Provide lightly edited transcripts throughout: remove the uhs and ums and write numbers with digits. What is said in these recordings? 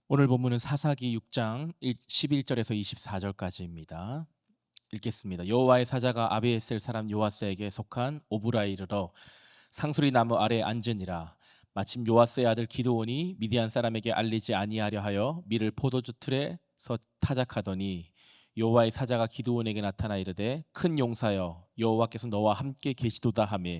오늘 본문은 사사기 6장 11절에서 24절까지입니다. 읽겠습니다. 여호와의 사자가 아비에셀 사람 요아스에게 속한 오브라에 이르러 상수리 나무 아래 앉으니라. 마침 요아스의 아들 기드온이 미디안 사람에게 알리지 아니하려 하여 밀을 포도주 틀에서 타작하더니 여호와의 사자가 기드온에게 나타나 이르되 큰 용사여 여호와께서 너와 함께 계시도다 하며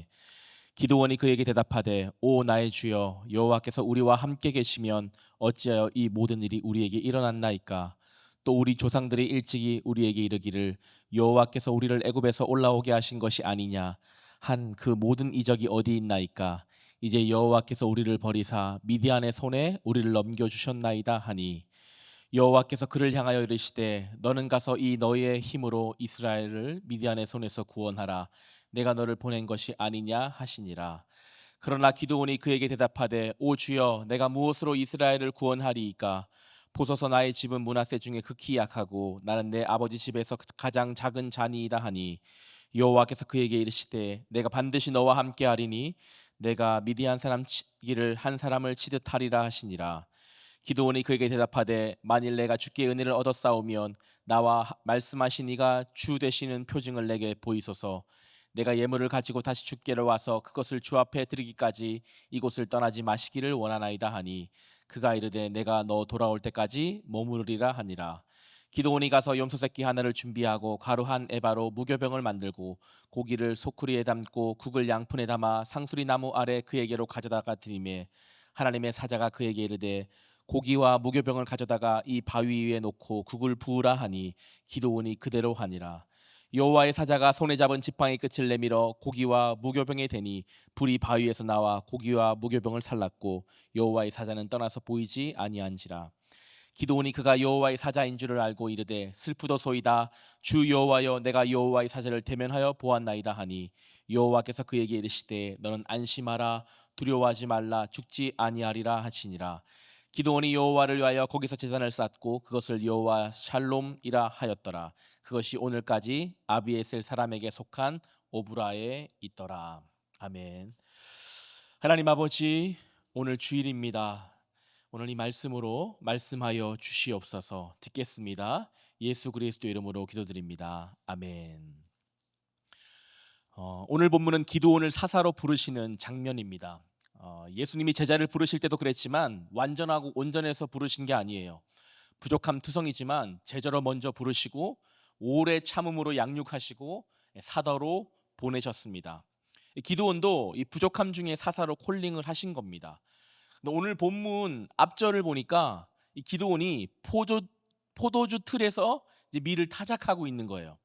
기드온이 그에게 대답하되 오 나의 주여 여호와께서 우리와 함께 계시면 어찌하여 이 모든 일이 우리에게 일어났나이까. 또 우리 조상들이 일찍이 우리에게 이르기를 여호와께서 우리를 애굽에서 올라오게 하신 것이 아니냐 한 그 모든 이적이 어디 있나이까. 이제 여호와께서 우리를 버리사 미디안의 손에 우리를 넘겨 주셨나이다 하니 여호와께서 그를 향하여 이르시되 너는 가서 이 너희의 힘으로 이스라엘을 미디안의 손에서 구원하라. 내가 너를 보낸 것이 아니냐 하시니라. 그러나 기드온이 그에게 대답하되 오 주여 내가 무엇으로 이스라엘을 구원하리이까. 보소서 나의 집은 므낫세 중에 극히 약하고 나는 내 아버지 집에서 가장 작은 자니이다 하니 여호와께서 그에게 이르시되 내가 반드시 너와 함께하리니 내가 미디안 사람 치기를 한 사람을 치듯 하리라 하시니라. 기드온이 그에게 대답하되 만일 내가 주께 은혜를 얻었사오면 나와 말씀하신 이가 주 되시는 표징을 내게 보이소서. 내가 예물을 가지고 다시 주께로 와서 그것을 주 앞에 드리기까지 이곳을 떠나지 마시기를 원하나이다 하니 그가 이르되 내가 너 돌아올 때까지 머무르리라 하니라. 기드온이 가서 염소 새끼 하나를 준비하고 가루 한 에바로 무교병을 만들고 고기를 소쿠리에 담고 국을 양푼에 담아 상수리 나무 아래 그에게로 가져다가 드리매 하나님의 사자가 그에게 이르되 고기와 무교병을 가져다가 이 바위 위에 놓고 국을 부으라 하니 기드온이 그대로 하니라. 여호와의 사자가 손에 잡은 지팡이 끝을 내밀어 고기와 무교병에 대니 불이 바위에서 나와 고기와 무교병을 살랐고 여호와의 사자는 떠나서 보이지 아니한지라. 기드온이 그가 여호와의 사자인 줄을 알고 이르되 슬프도소이다. 주 여호와여 내가 여호와의 사자를 대면하여 보았나이다 하니 여호와께서 그에게 이르시되 너는 안심하라. 두려워하지 말라. 죽지 아니하리라 하시니라. 기드온이 여호와를 위하여 거기서 제단을 쌓고 그것을 여호와 샬롬이라 하였더라. 그것이 오늘까지 아비에셀 사람에게 속한 오브라에 있더라. 아멘. 하나님 아버지, 오늘 주일입니다. 오늘 이 말씀으로 말씀하여 주시옵소서. 듣겠습니다. 예수 그리스도 이름으로 기도드립니다. 아멘. 오늘 본문은 기드온을 사사로 부르시는 장면입니다. 예수님이 제자를 부르실 때도 그랬지만 완전하고 온전해서 부르신 게 아니에요. 부족함 투성이지만 제자로 먼저 부르시고 오래 참음으로 양육하시고 사도로 보내셨습니다. 기드온도 이 부족함 중에 사사로 콜링을 하신 겁니다. 근데 오늘 본문 앞절을 보니까 이 기드온이 포도주 틀에서 이제 밀을 타작하고 있는 거예요.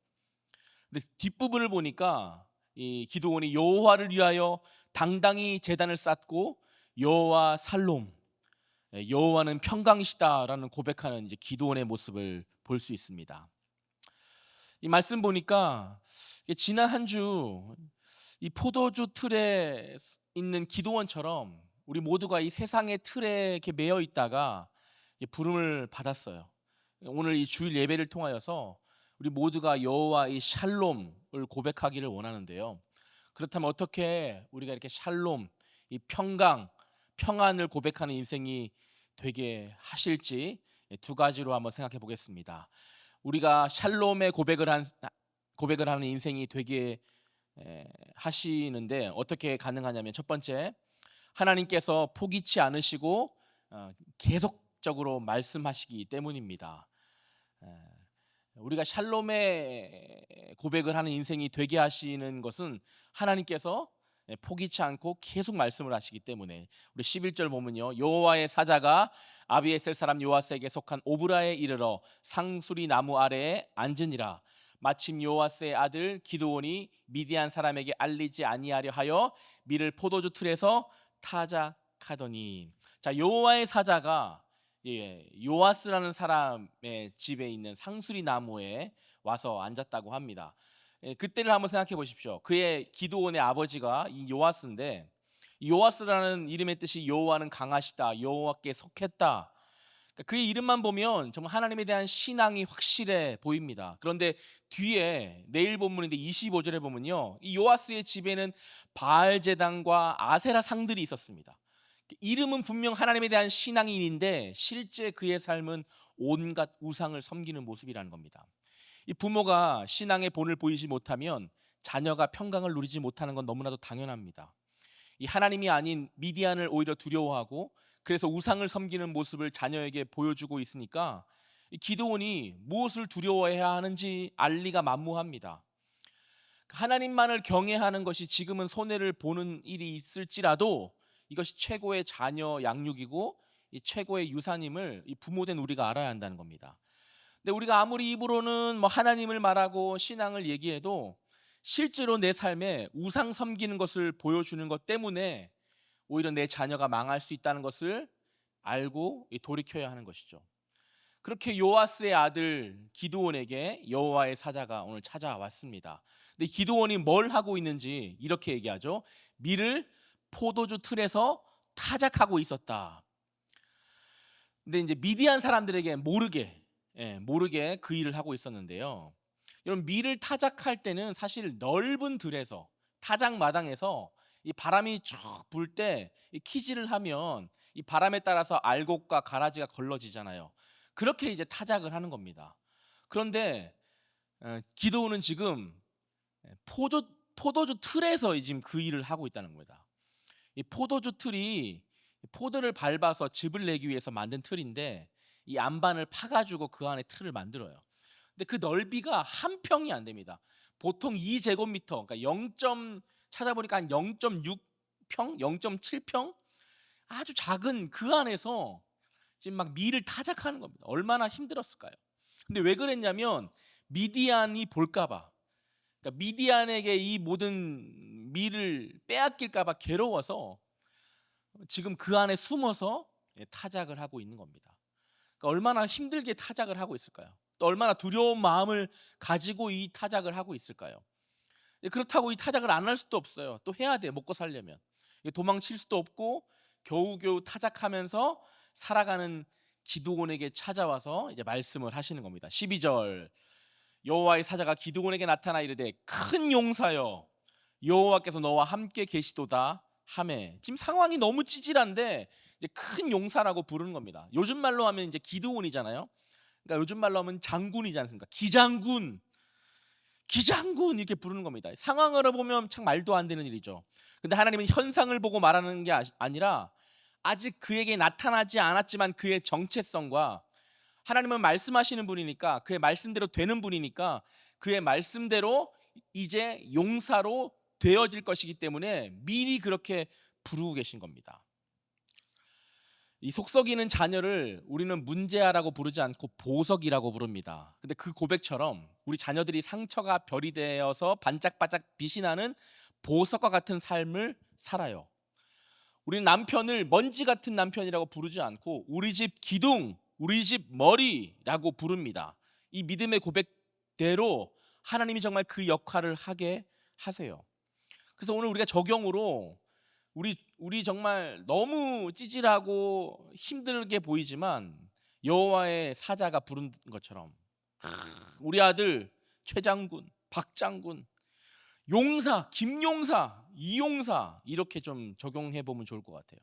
근데 뒷부분을 보니까 이 기드온이 여호와를 위하여 당당히 제단을 쌓고 여호와 살롬, 여호와는 평강이시다라는 고백하는 이제 기드온의 모습을 볼 수 있습니다. 이 말씀 보니까 지난 한 주 이 포도주 틀에 있는 기드온처럼 우리 모두가 이 세상의 틀에 이렇게 매여 있다가 부름을 받았어요. 오늘 이 주일 예배를 통하여서 우리 모두가 여호와 이 샬롬을 고백하기를 원하는데요. 그렇다면 어떻게 우리가 이렇게 샬롬, 이 평강, 평안을 고백하는 인생이 되게 하실지 두 가지로 한번 생각해 보겠습니다. 우리가 샬롬의 고백을 하는 인생이 되게 하시는데 어떻게 가능하냐면 첫 번째, 하나님께서 포기치 않으시고 계속적으로 말씀하시기 때문입니다. 우리가 샬롬의 고백을 하는 인생이 되게 하시는 것은 하나님께서 포기치 않고 계속 말씀을 하시기 때문에 우리 11절 보면요, 여호와의 사자가 아비에셀 사람 요아스에게 속한 오브라에 이르러 상수리 나무 아래에 앉으니라. 마침 요아스의 아들 기드온이 미디안 사람에게 알리지 아니하려 하여 밀을 포도주 틀에서 타작하더니, 자, 여호와의 사자가 요아스라는 사람의 집에 있는 상수리 나무에 와서 앉았다고 합니다. 그때를 한번 생각해 보십시오. 그의 기드온의 아버지가 이 요아스인데, 요아스라는 이름의 뜻이 여호와는 강하시다, 여호와께 속했다. 그의 이름만 보면 정말 하나님에 대한 신앙이 확실해 보입니다. 그런데 뒤에 내일 본문인데 25절에 보면요, 이 요아스의 집에는 바알 제단과 아세라 상들이 있었습니다. 이름은 분명 하나님에 대한 신앙인인데 실제 그의 삶은 온갖 우상을 섬기는 모습이라는 겁니다. 이 부모가 신앙의 본을 보이지 못하면 자녀가 평강을 누리지 못하는 건 너무나도 당연합니다. 이 하나님이 아닌 미디안을 오히려 두려워하고 그래서 우상을 섬기는 모습을 자녀에게 보여주고 있으니까 이 기드온이 무엇을 두려워해야 하는지 알 리가 만무합니다. 하나님만을 경외하는 것이 지금은 손해를 보는 일이 있을지라도 이것이 최고의 자녀 양육이고 이 최고의 유산임을 이 부모된 우리가 알아야 한다는 겁니다. 근데 우리가 아무리 입으로는 뭐 하나님을 말하고 신앙을 얘기해도 실제로 내 삶에 우상 섬기는 것을 보여주는 것 때문에 오히려 내 자녀가 망할 수 있다는 것을 알고 돌이켜야 하는 것이죠. 그렇게 요아스의 아들 기드온에게 여호와의 사자가 오늘 찾아왔습니다. 근데 기드온이 뭘 하고 있는지 이렇게 얘기하죠. 밀을 포도주 틀에서 타작하고 있었다. 근데 이제 미디안 사람들에게 모르게 그 일을 하고 있었는데요. 여러분, 밀을 타작할 때는 사실 넓은 들에서 타작 마당에서 이 바람이 쭉 불 때 키질을 하면 이 바람에 따라서 알곡과 가라지가 걸러지잖아요. 그렇게 이제 타작을 하는 겁니다. 그런데 기드온은 지금 포도주 틀에서 지금 그 일을 하고 있다는 겁니다. 이 포도주 틀이 포도를 밟아서 즙을 내기 위해서 만든 틀인데 이 안반을 파가지고 그 안에 틀을 만들어요. 근데 그 넓이가 한 평이 안 됩니다. 보통 2제곱미터, 그러니까 찾아보니까 한 0.6평, 0.7평 아주 작은 그 안에서 지금 막 밀을 타작하는 겁니다. 얼마나 힘들었을까요? 근데 왜 그랬냐면 미디안이 볼까봐, 그러니까 미디안에게 이 모든 밀을 빼앗길까봐 괴로워서 지금 그 안에 숨어서 타작을 하고 있는 겁니다. 그러니까 얼마나 힘들게 타작을 하고 있을까요? 또 얼마나 두려운 마음을 가지고 이 타작을 하고 있을까요? 그렇다고 이 타작을 안 할 수도 없어요. 또 해야 돼, 먹고 살려면. 도망칠 수도 없고 겨우겨우 타작하면서 살아가는 기드온에게 찾아와서 이제 말씀을 하시는 겁니다. 12절, 여호와의 사자가 기드온에게 나타나 이르되 큰 용사여 여호와께서 너와 함께 계시도다 하매. 지금 상황이 너무 찌질한데 이제 큰 용사라고 부르는 겁니다. 요즘 말로 하면 이제 기드온이잖아요. 그러니까 요즘 말로 하면 장군이지 않습니까? 기장군 이렇게 부르는 겁니다. 상황으로 보면 참 말도 안 되는 일이죠. 근데 하나님은 현상을 보고 말하는 게 아니라 아직 그에게 나타나지 않았지만 그의 정체성과, 하나님은 말씀하시는 분이니까 그의 말씀대로 되는 분이니까 그의 말씀대로 이제 용사로 되어질 것이기 때문에 미리 그렇게 부르고 계신 겁니다. 이 속썩이는 자녀를 우리는 문제아라고 부르지 않고 보석이라고 부릅니다. 근데 그 고백처럼 우리 자녀들이 상처가 별이 되어서 반짝반짝 빛이 나는 보석과 같은 삶을 살아요. 우리는 남편을 먼지 같은 남편이라고 부르지 않고 우리 집 기둥, 우리 집 머리라고 부릅니다. 이 믿음의 고백대로 하나님이 정말 그 역할을 하게 하세요. 그래서 오늘 우리가 적용으로 우리 정말 너무 찌질하고 힘들게 보이지만 여호와의 사자가 부른 것처럼 우리 아들 최장군, 박장군, 용사, 김용사, 이용사 이렇게 좀 적용해 보면 좋을 것 같아요.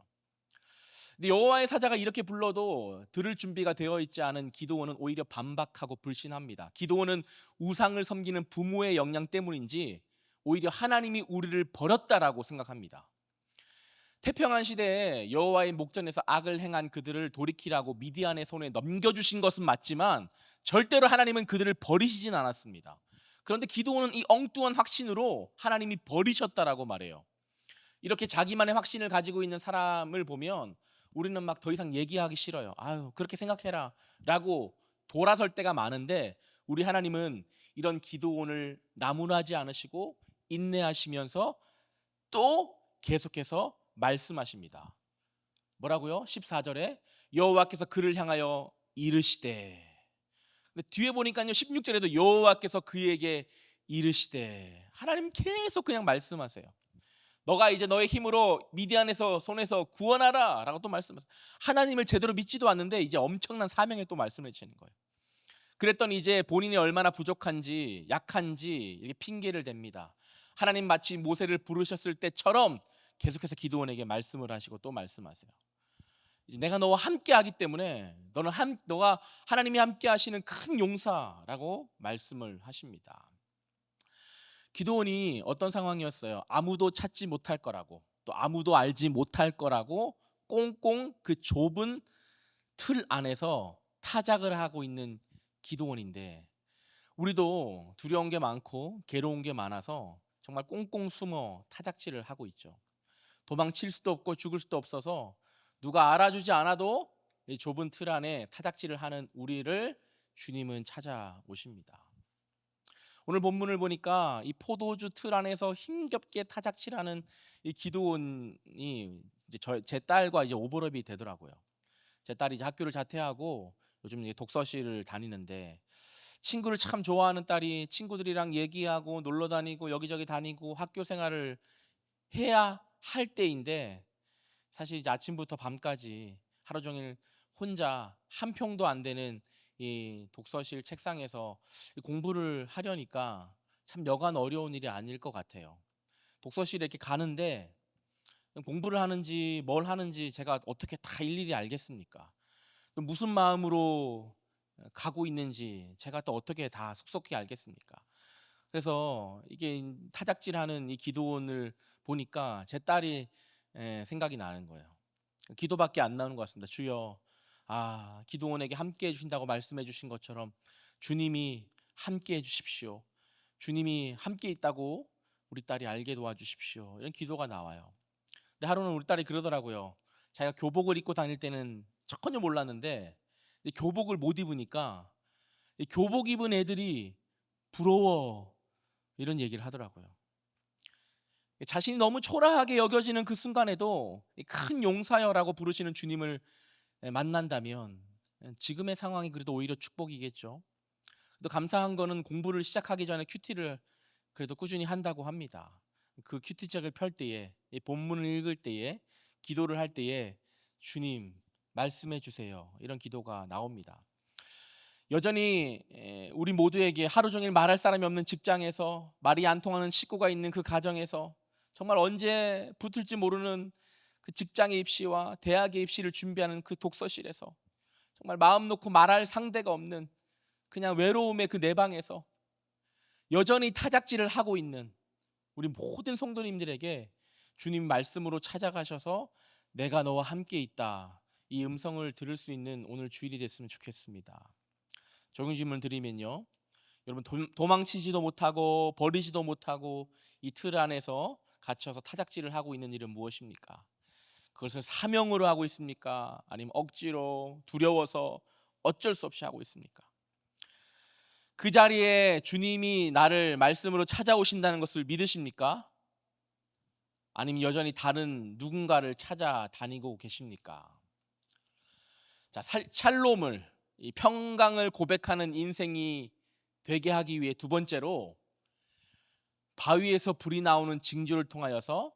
근데 여호와의 사자가 이렇게 불러도 들을 준비가 되어 있지 않은 기드온은 오히려 반박하고 불신합니다. 기드온은 우상을 섬기는 부모의 영향 때문인지 오히려 하나님이 우리를 버렸다라고 생각합니다. 태평한 시대에 여호와의 목전에서 악을 행한 그들을 돌이키라고 미디안의 손에 넘겨주신 것은 맞지만 절대로 하나님은 그들을 버리시진 않았습니다. 그런데 기드온은 이 엉뚱한 확신으로 하나님이 버리셨다라고 말해요. 이렇게 자기만의 확신을 가지고 있는 사람을 보면 우리는 막 더 이상 얘기하기 싫어요. 아유, 그렇게 생각해라 라고 돌아설 때가 많은데 우리 하나님은 이런 기드온을 나무라지 않으시고 인내하시면서 또 계속해서 말씀하십니다. 뭐라고요? 14절에 여호와께서 그를 향하여 이르시되. 근데 뒤에 보니까요 16절에도 여호와께서 그에게 이르시되. 하나님 계속 그냥 말씀하세요. 너가 이제 너의 힘으로 미디안에서 손에서 구원하라 라고 또 말씀하세요. 하나님을 제대로 믿지도 않는데 이제 엄청난 사명에 또 말씀을 해주시는 거예요. 그랬더니 이제 본인이 얼마나 부족한지 약한지 이렇게 핑계를 댑니다. 하나님 마치 모세를 부르셨을 때처럼 계속해서 기드온에게 말씀을 하시고 또 말씀하세요. 이제 내가 너와 함께하기 때문에 너가 하나님이 함께하시는 큰 용사라고 말씀을 하십니다. 기드온이 어떤 상황이었어요? 아무도 찾지 못할 거라고, 또 아무도 알지 못할 거라고 꽁꽁 그 좁은 틀 안에서 타작을 하고 있는 기드온인데, 우리도 두려운 게 많고 괴로운 게 많아서 정말 꽁꽁 숨어 타작질을 하고 있죠. 도망칠 수도 없고 죽을 수도 없어서 누가 알아주지 않아도 이 좁은 틀 안에 타작질을 하는 우리를 주님은 찾아오십니다. 오늘 본문을 보니까 이 포도주 틀 안에서 힘겹게 타작질하는 이 기드온이 이제 제 딸과 이제 오버랩이 되더라고요. 제 딸이 이제 학교를 자퇴하고 요즘 이제 독서실을 다니는데, 친구를 참 좋아하는 딸이 친구들이랑 얘기하고 놀러 다니고 여기저기 다니고 학교 생활을 해야 할 때인데, 사실 이제 아침부터 밤까지 하루 종일 혼자 한 평도 안 되는 이 독서실 책상에서 공부를 하려니까 참 여간 어려운 일이 아닐 것 같아요. 독서실에 이렇게 가는데 공부를 하는지 뭘 하는지 제가 어떻게 다 일일이 알겠습니까? 또 무슨 마음으로 가고 있는지 제가 또 어떻게 다 속속히 알겠습니까? 그래서 이게 타작질하는 이 기도원을 보니까 제 딸이 생각이 나는 거예요. 기도밖에 안 나오는 것 같습니다. 주여, 기도원에게 함께 해주신다고 말씀해 주신 것처럼 주님이 함께 해주십시오. 주님이 함께 있다고 우리 딸이 알게 도와주십시오. 이런 기도가 나와요. 근데 하루는 우리 딸이 그러더라고요. 자기가 교복을 입고 다닐 때는 전혀 몰랐는데 교복을 못 입으니까 이 교복 입은 애들이 부러워, 이런 얘기를 하더라고요. 자신이 너무 초라하게 여겨지는 그 순간에도 큰 용사여라고 부르시는 주님을 만난다면 지금의 상황이 그래도 오히려 축복이겠죠. 또 감사한 거는 공부를 시작하기 전에 큐티를 그래도 꾸준히 한다고 합니다. 그 큐티책을 펼 때에, 이 본문을 읽을 때에, 기도를 할 때에 주님 말씀해 주세요, 이런 기도가 나옵니다. 여전히 우리 모두에게 하루 종일 말할 사람이 없는 직장에서, 말이 안 통하는 식구가 있는 그 가정에서, 정말 언제 붙을지 모르는 그 직장의 입시와 대학의 입시를 준비하는 그 독서실에서, 정말 마음 놓고 말할 상대가 없는 그냥 외로움의 그 내방에서 여전히 타작질을 하고 있는 우리 모든 성도님들에게 주님 말씀으로 찾아가셔서 내가 너와 함께 있다, 이 음성을 들을 수 있는 오늘 주일이 됐으면 좋겠습니다. 적용 질문 드리면요, 여러분 도망치지도 못하고 버리지도 못하고 이 틀 안에서 갇혀서 타작질을 하고 있는 일은 무엇입니까? 그것을 사명으로 하고 있습니까? 아니면 억지로 두려워서 어쩔 수 없이 하고 있습니까? 그 자리에 주님이 나를 말씀으로 찾아오신다는 것을 믿으십니까? 아니면 여전히 다른 누군가를 찾아다니고 계십니까? 자, 샬롬을, 이 평강을 고백하는 인생이 되게 하기 위해 두 번째로 바위에서 불이 나오는 징조를 통하여서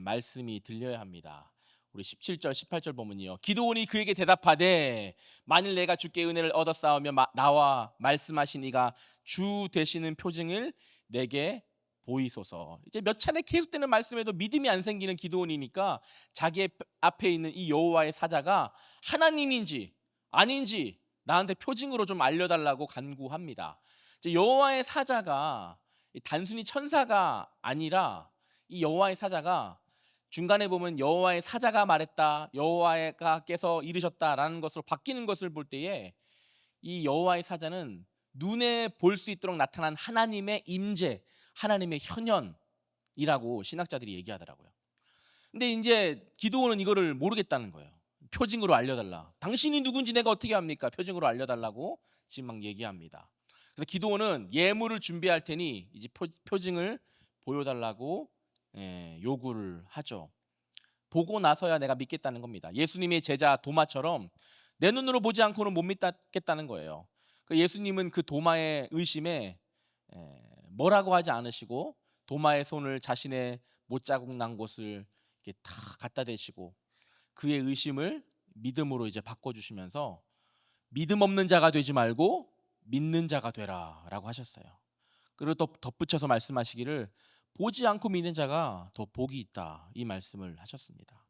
말씀이 들려야 합니다. 우리 17절 18절 보면요, 기드온이 그에게 대답하되 만일 내가 주께 은혜를 얻었사오며 나와 말씀하신 이가 주 되시는 표징을 내게 보이소서. 이제 몇 차례 계속되는 말씀에도 믿음이 안 생기는 기드온이니까 자기 앞에 있는 이 여호와의 사자가 하나님인지 아닌지 나한테 표징으로 좀 알려달라고 간구합니다. 이제 여호와의 사자가 단순히 천사가 아니라, 이 여호와의 사자가 중간에 보면 여호와의 사자가 말했다, 여호와께서 이르셨다라는 것으로 바뀌는 것을 볼 때에 이 여호와의 사자는 눈에 볼 수 있도록 나타난 하나님의 임재, 하나님의 현현이라고 신학자들이 얘기하더라고요. 근데 이제 기드온은 이거를 모르겠다는 거예요. 표징으로 알려달라. 당신이 누군지 내가 어떻게 합니까? 표징으로 알려달라고 지금 막 얘기합니다. 그래서 기드온은 예물을 준비할 테니 이제 표징을 보여달라고 요구를 하죠. 보고 나서야 내가 믿겠다는 겁니다. 예수님의 제자 도마처럼 내 눈으로 보지 않고는 못 믿겠다는 거예요. 예수님은 그 도마의 의심에 뭐라고 하지 않으시고 도마의 손을 자신의 못자국 난 곳을 이렇게 다 갖다 대시고 그의 의심을 믿음으로 이제 바꿔주시면서 믿음 없는 자가 되지 말고 믿는 자가 되라라고 하셨어요. 그리고 또 덧붙여서 말씀하시기를 보지 않고 믿는 자가 더 복이 있다, 이 말씀을 하셨습니다.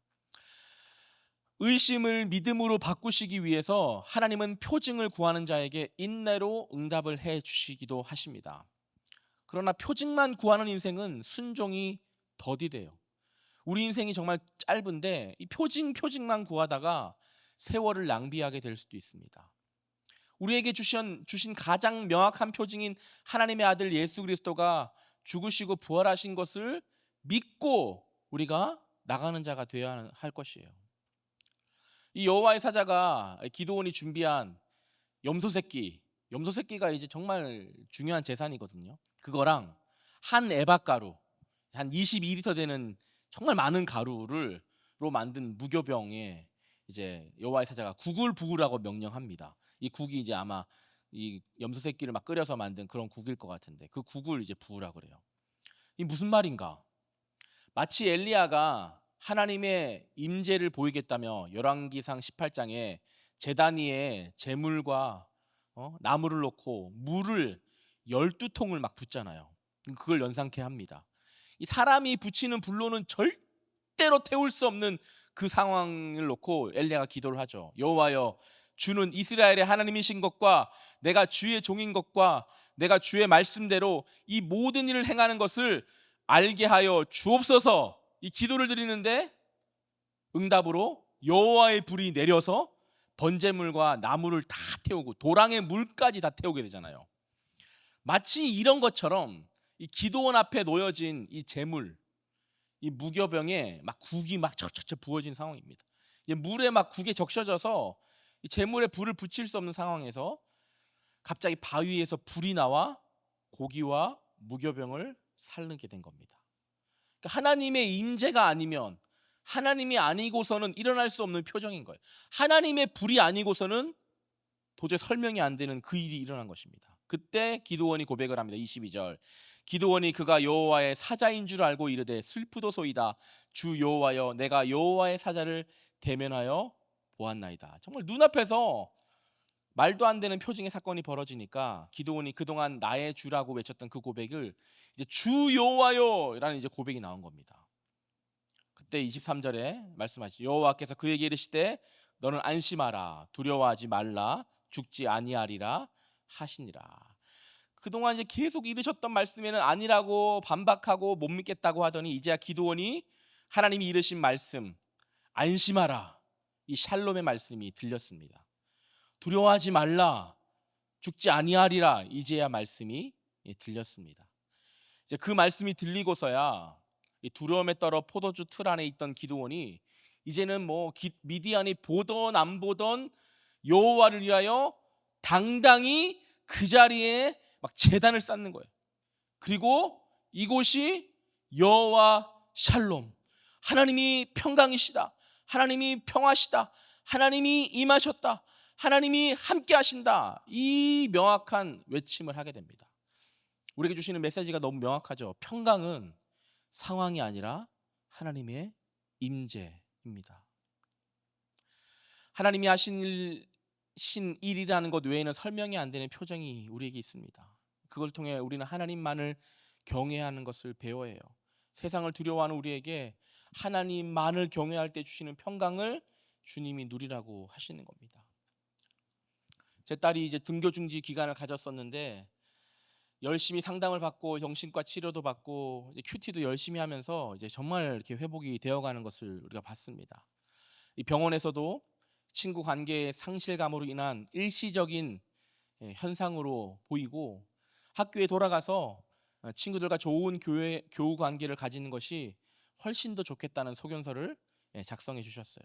의심을 믿음으로 바꾸시기 위해서 하나님은 표징을 구하는 자에게 인내로 응답을 해 주시기도 하십니다. 그러나 표징만 구하는 인생은 순종이 더디돼요. 우리 인생이 정말 짧은데 이 표징만 구하다가 세월을 낭비하게 될 수도 있습니다. 우리에게 주신 가장 명확한 표징인 하나님의 아들 예수 그리스도가 죽으시고 부활하신 것을 믿고 우리가 나가는 자가 되어야 할 것이에요. 이 여호와의 사자가 기드온이 준비한 염소새끼가 이제 정말 중요한 재산이거든요. 그거랑 한 에바 가루, 한 22리터 되는 정말 많은 가루로 만든 무교병에 이제 여호와의 사자가 국을 부으라고 명령합니다. 이 국이 이제 아마 이 염소새끼를 막 끓여서 만든 그런 국일 것 같은데, 그 국을 이제 부으라 그래요. 이 무슨 말인가? 마치 엘리야가 하나님의 임재를 보이겠다며 열왕기상 18장에 제단 위에 제물과 나무를 놓고 물을 12통을 막 붓잖아요. 그걸 연상케 합니다. 이 사람이 붙이는 불로는 절대로 태울 수 없는 그 상황을 놓고 엘리야가 기도를 하죠. 여호와여, 주는 이스라엘의 하나님이신 것과 내가 주의 종인 것과 내가 주의 말씀대로 이 모든 일을 행하는 것을 알게 하여 주옵소서. 이 기도를 드리는데 응답으로 여호와의 불이 내려서 번제물과 나무를 다 태우고 도랑의 물까지 다 태우게 되잖아요. 마치 이런 것처럼 이 기도원 앞에 놓여진 이 제물, 이 무교병에 막 국이 막 척척척 부어진 상황입니다. 물에 막 국에 적셔져서 이 제물에 불을 붙일 수 없는 상황에서 갑자기 바위에서 불이 나와 고기와 무교병을 살르게 된 겁니다. 그러니까 하나님의 임재가 아니면, 하나님이 아니고서는 일어날 수 없는 표정인 거예요. 하나님의 불이 아니고서는 도저히 설명이 안 되는 그 일이 일어난 것입니다. 그때 기드온이 고백을 합니다. 22절. 기드온이 그가 여호와의 사자인 줄 알고 이르되 슬프도소이다. 주 여호와여, 내가 여호와의 사자를 대면하여 보았나이다. 정말 눈앞에서 말도 안 되는 표징의 사건이 벌어지니까 기드온이 그동안 나의 주라고 외쳤던 그 고백을 이제 주 여호와여라는 이제 고백이 나온 겁니다. 그때 23절에 말씀하시죠. 여호와께서 그에게 이르시되 너는 안심하라, 두려워하지 말라, 죽지 아니하리라 하시니라. 그동안 이제 계속 이르셨던 말씀에는 아니라고 반박하고 못 믿겠다고 하더니 이제야 기드온이 하나님이 이르신 말씀, 안심하라, 이 샬롬의 말씀이 들렸습니다. 두려워하지 말라, 죽지 아니하리라, 이제야 말씀이 들렸습니다. 이제 그 말씀이 들리고서야 이 두려움에 떨어 포도주 틀 안에 있던 기드온이 이제는 미디안이 보던 안 보던 여호와를 위하여 당당히 그 자리에 막 제단을 쌓는 거예요. 그리고 이곳이 여호와 샬롬, 하나님이 평강이시다, 하나님이 평화시다, 하나님이 임하셨다, 하나님이 함께 하신다, 이 명확한 외침을 하게 됩니다. 우리에게 주시는 메시지가 너무 명확하죠. 평강은 상황이 아니라 하나님의 임재입니다. 하나님이 하신 일이라는 것 외에는 설명이 안 되는 표정이 우리에게 있습니다. 그걸 통해 우리는 하나님만을 경외하는 것을 배워야 해요. 세상을 두려워하는 우리에게 하나님만을 경외할 때 주시는 평강을 주님이 누리라고 하시는 겁니다. 제 딸이 이제 등교 중지 기간을 가졌었는데 열심히 상담을 받고 정신과 치료도 받고 큐티도 열심히 하면서 이제 정말 이렇게 회복이 되어가는 것을 우리가 봤습니다. 이 병원에서도 친구 관계의 상실감으로 인한 일시적인 현상으로 보이고, 학교에 돌아가서 친구들과 좋은 교우 관계를 가지는 것이 훨씬 더 좋겠다는 소견서를 작성해 주셨어요.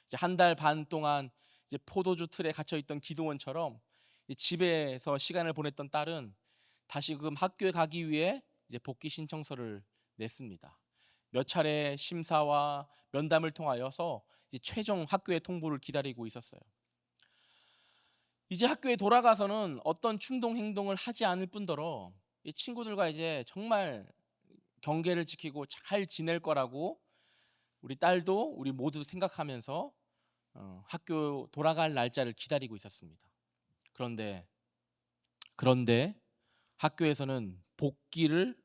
이제 한 달 반 동안 이제 포도주 틀에 갇혀 있던 기드온처럼 집에서 시간을 보냈던 딸은 다시금 학교에 가기 위해 이제 복귀 신청서를 냈습니다. 몇 차례 심사와 면담을 통하여서 이제 최종 학교의 통보를 기다리고 있었어요. 이제 학교에 돌아가서는 어떤 충동 행동을 하지 않을 뿐더러 이 친구들과 이제 정말 경계를 지키고 잘 지낼 거라고 우리 딸도 우리 모두 생각하면서 학교 돌아갈 날짜를 기다리고 있었습니다. 그런데 학교에서는 복귀를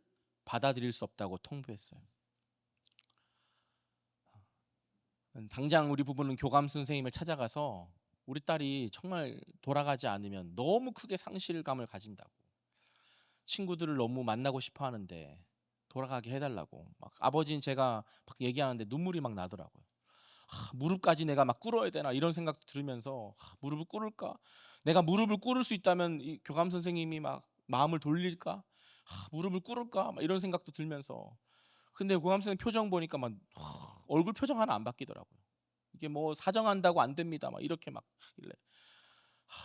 받아들일 수 없다고 통보했어요. 당장 우리 부부는 교감 선생님을 찾아가서 우리 딸이 정말 돌아가지 않으면 너무 크게 상실감을 가진다고, 친구들을 너무 만나고 싶어 하는데 돌아가게 해달라고, 막 아버지는 제가 막 얘기하는데 눈물이 막 나더라고요. 무릎까지 내가 막 꿇어야 되나 이런 생각도 들으면서 무릎을 꿇을까? 내가 무릎을 꿇을 수 있다면 이 교감 선생님이 막 마음을 돌릴까? 무릎을 꿇을까? 막 이런 생각도 들면서, 근데 교감 선생님 표정 보니까 막 얼굴 표정 하나 안 바뀌더라고요. 이게 뭐 사정한다고 안 됩니다 막 이렇게 막 이래.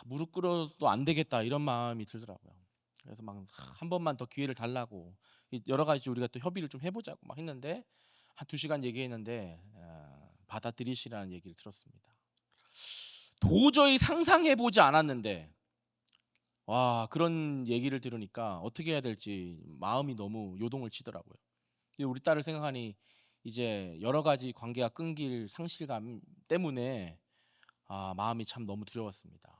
무릎 꿇어도 안 되겠다 이런 마음이 들더라고요. 그래서 막 한 번만 더 기회를 달라고 여러 가지 우리가 또 협의를 좀 해보자고 막 했는데, 한 2시간 얘기했는데 받아들이시라는 얘기를 들었습니다. 도저히 상상해보지 않았는데 와, 그런 얘기를 들으니까 어떻게 해야 될지 마음이 너무 요동을 치더라고요. 우리 딸을 생각하니 이제 여러 가지 관계가 끊길 상실감 때문에 마음이 참 너무 두려웠습니다.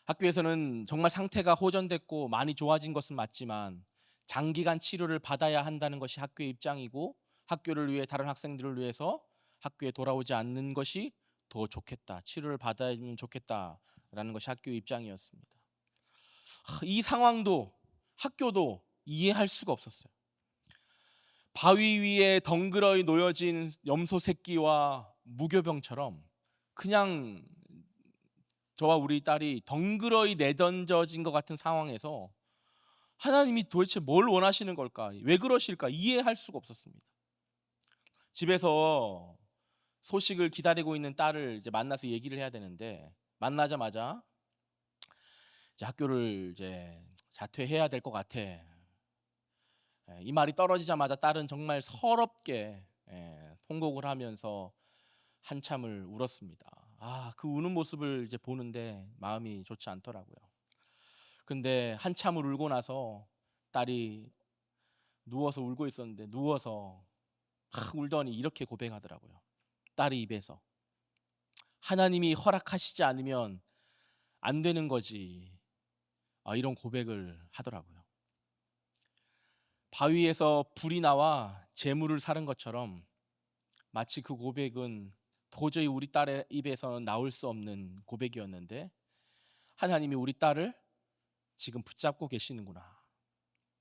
학교에서는 정말 상태가 호전됐고 많이 좋아진 것은 맞지만 장기간 치료를 받아야 한다는 것이 학교의 입장이고, 학교를 위해 다른 학생들을 위해서 학교에 돌아오지 않는 것이 더 좋겠다, 치료를 받아야면 좋겠다라는 것이 학교의 입장이었습니다. 이 상황도 학교도 이해할 수가 없었어요. 바위 위에 덩그러이 놓여진 염소 새끼와 무교병처럼 그냥 저와 우리 딸이 덩그러이 내던져진 것 같은 상황에서 하나님이 도대체 뭘 원하시는 걸까? 왜 그러실까? 이해할 수가 없었습니다. 집에서 소식을 기다리고 있는 딸을 이제 만나서 얘기를 해야 되는데, 만나자마자 이제 학교를 이제 자퇴해야 될 것 같아, 이 말이 떨어지자마자 딸은 정말 서럽게 통곡을 하면서 한참을 울었습니다. 그 우는 모습을 이제 보는데 마음이 좋지 않더라고요. 근데 한참을 울고 나서 딸이 누워서 울고 있었는데, 누워서 막 울더니 이렇게 고백하더라고요. 딸의 입에서 하나님이 허락하시지 않으면 안 되는 거지, 이런 고백을 하더라고요. 바위에서 불이 나와 재물을 사는 것처럼 마치 그 고백은 도저히 우리 딸의 입에서는 나올 수 없는 고백이었는데, 하나님이 우리 딸을 지금 붙잡고 계시는구나,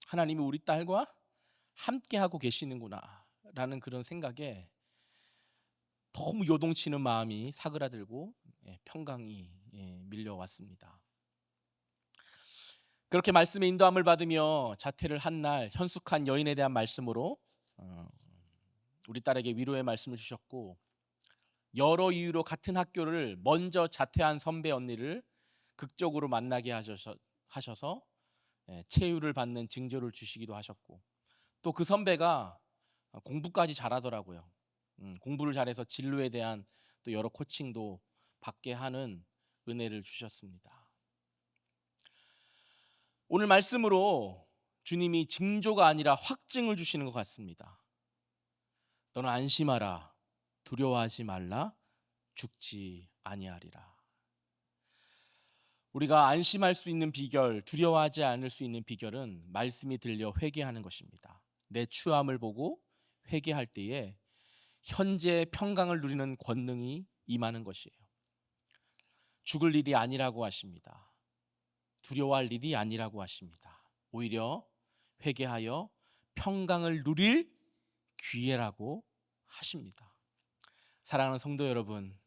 하나님이 우리 딸과 함께하고 계시는구나 라는 그런 생각에 너무 요동치는 마음이 사그라들고 평강이 밀려왔습니다. 그렇게 말씀의 인도함을 받으며 자퇴를 한 날, 현숙한 여인에 대한 말씀으로 우리 딸에게 위로의 말씀을 주셨고, 여러 이유로 같은 학교를 먼저 자퇴한 선배 언니를 극적으로 만나게 하셔서 체유를 받는 징조를 주시기도 하셨고, 또 그 선배가 공부까지 잘하더라고요. 공부를 잘해서 진로에 대한 또 여러 코칭도 받게 하는 은혜를 주셨습니다. 오늘 말씀으로 주님이 징조가 아니라 확증을 주시는 것 같습니다. 너는 안심하라, 두려워하지 말라, 죽지 아니하리라. 우리가 안심할 수 있는 비결, 두려워하지 않을 수 있는 비결은 말씀이 들려 회개하는 것입니다. 내 추함을 보고 회개할 때에 현재 평강을 누리는 권능이 임하는 것이에요. 죽을 일이 아니라고 하십니다. 두려워할 일이 아니라고 하십니다. 오히려 회개하여 평강을 누릴 기회라고 하십니다. 사랑하는 성도 여러분,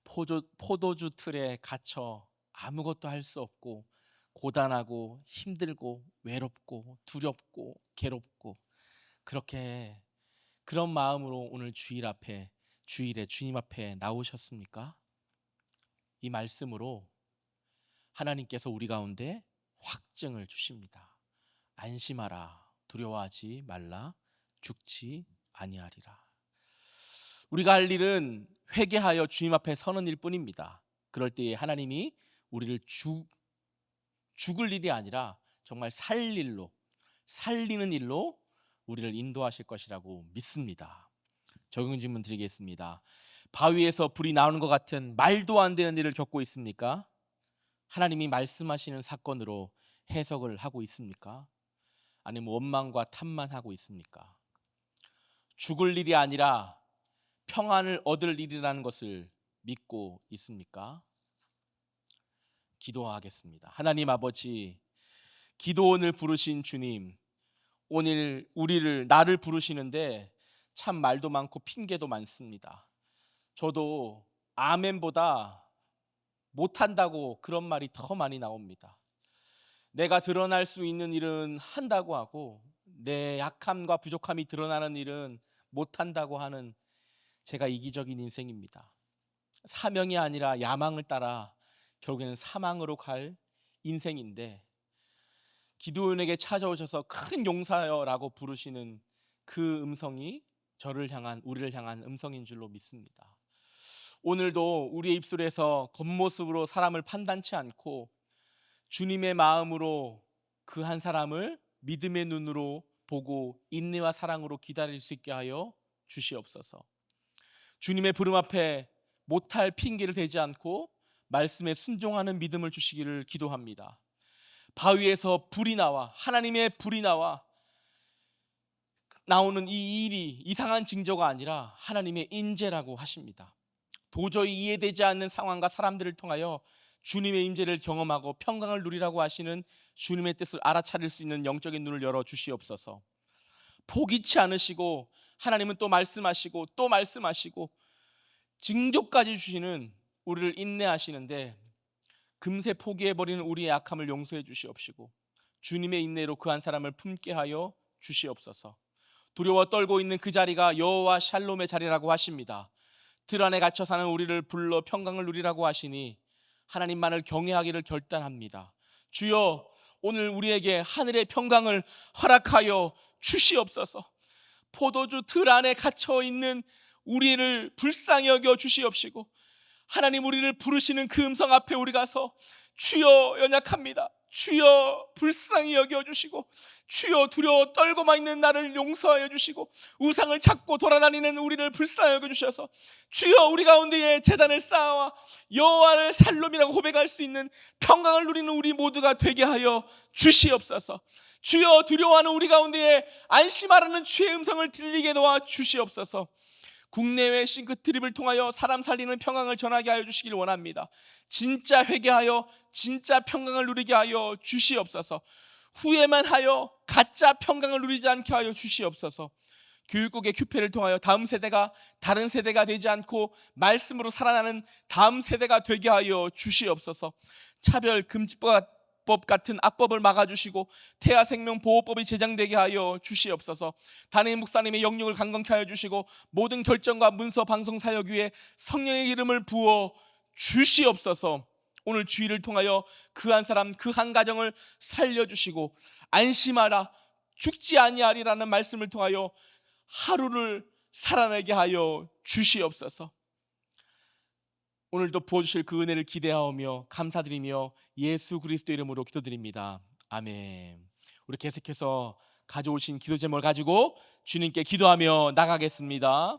포도주 틀에 갇혀 아무것도 할 수 없고 고단하고 힘들고 외롭고 두렵고 괴롭고, 그런 마음으로 오늘 주일에 주님 앞에 나오셨습니까? 이 말씀으로 하나님께서 우리 가운데 확증을 주십니다. 안심하라, 두려워하지 말라, 죽지 아니하리라. 우리가 할 일은 회개하여 주님 앞에 서는 일 뿐입니다. 그럴 때에 하나님이 우리를 죽을 일이 아니라 정말 살리는 일로 우리를 인도하실 것이라고 믿습니다. 적용 질문 드리겠습니다. 바위에서 불이 나오는 것 같은 말도 안 되는 일을 겪고 있습니까? 하나님이 말씀하시는 사건으로 해석을 하고 있습니까? 아니면 원망과 탓만 하고 있습니까? 죽을 일이 아니라 평안을 얻을 일이라는 것을 믿고 있습니까? 기도하겠습니다. 하나님 아버지, 기도원을 부르신 주님, 오늘 나를 부르시는데 참 말도 많고 핑계도 많습니다. 저도 아멘보다 못한다고 그런 말이 더 많이 나옵니다. 내가 드러날 수 있는 일은 한다고 하고 내 약함과 부족함이 드러나는 일은 못한다고 하는 제가 이기적인 인생입니다. 사명이 아니라 야망을 따라 결국에는 사망으로 갈 인생인데, 기드온에게 찾아오셔서 큰 용사여라고 부르시는 그 음성이 우리를 향한 음성인 줄로 믿습니다. 오늘도 우리의 입술에서 겉모습으로 사람을 판단치 않고 주님의 마음으로 그 한 사람을 믿음의 눈으로 보고 인내와 사랑으로 기다릴 수 있게 하여 주시옵소서. 주님의 부름 앞에 못할 핑계를 대지 않고 말씀에 순종하는 믿음을 주시기를 기도합니다. 바위에서 불이 나와, 하나님의 불이 나오는 이 일이 이상한 징조가 아니라 하나님의 인재라고 하십니다. 도저히 이해되지 않는 상황과 사람들을 통하여 주님의 임재를 경험하고 평강을 누리라고 하시는 주님의 뜻을 알아차릴 수 있는 영적인 눈을 열어 주시옵소서. 포기치 않으시고 하나님은 또 말씀하시고 또 말씀하시고 징조까지 주시는 우리를 인내하시는데, 금세 포기해버리는 우리의 약함을 용서해 주시옵시고 주님의 인내로 그 한 사람을 품게 하여 주시옵소서. 두려워 떨고 있는 그 자리가 여호와 샬롬의 자리라고 하십니다. 들 안에 갇혀 사는 우리를 불러 평강을 누리라고 하시니 하나님만을 경외하기를 결단합니다. 주여, 오늘 우리에게 하늘의 평강을 허락하여 주시옵소서. 포도주 들 안에 갇혀 있는 우리를 불쌍히 여겨 주시옵시고 하나님, 우리를 부르시는 그 음성 앞에 우리 가서 주여, 연약합니다, 주여 불쌍히 여겨주시고 주여 두려워 떨고만 있는 나를 용서하여 주시고 우상을 찾고 돌아다니는 우리를 불쌍히 여겨주셔서 주여, 우리 가운데에 제단을 쌓아 여호와를 샬롬이라고 고백할 수 있는 평강을 누리는 우리 모두가 되게 하여 주시옵소서. 주여, 두려워하는 우리 가운데에 안심하라는 주의 음성을 들리게 도와 주시옵소서. 국내외 싱크트립을 통하여 사람 살리는 평강을 전하게 하여 주시길 원합니다. 진짜 회개하여 진짜 평강을 누리게 하여 주시옵소서. 후회만 하여 가짜 평강을 누리지 않게 하여 주시옵소서. 교육국의 큐페를 통하여 다음 세대가 다른 세대가 되지 않고 말씀으로 살아나는 다음 세대가 되게 하여 주시옵소서. 차별금지법 같은 악법을 막아주시고 태아생명보호법이 제정되게 하여 주시옵소서. 담임 목사님의 영역을 강건케 하여 주시고 모든 결정과 문서 방송 사역 위에 성령의 이름을 부어 주시옵소서. 오늘 주의를 통하여 그 한 사람 그 한 가정을 살려주시고 안심하라 죽지 아니하리라는 말씀을 통하여 하루를 살아내게 하여 주시옵소서. 오늘도 부어주실 그 은혜를 기대하오며 감사드리며 예수 그리스도 이름으로 기도드립니다. 아멘. 우리 계속해서 가져오신 기도 제목을 가지고 주님께 기도하며 나가겠습니다.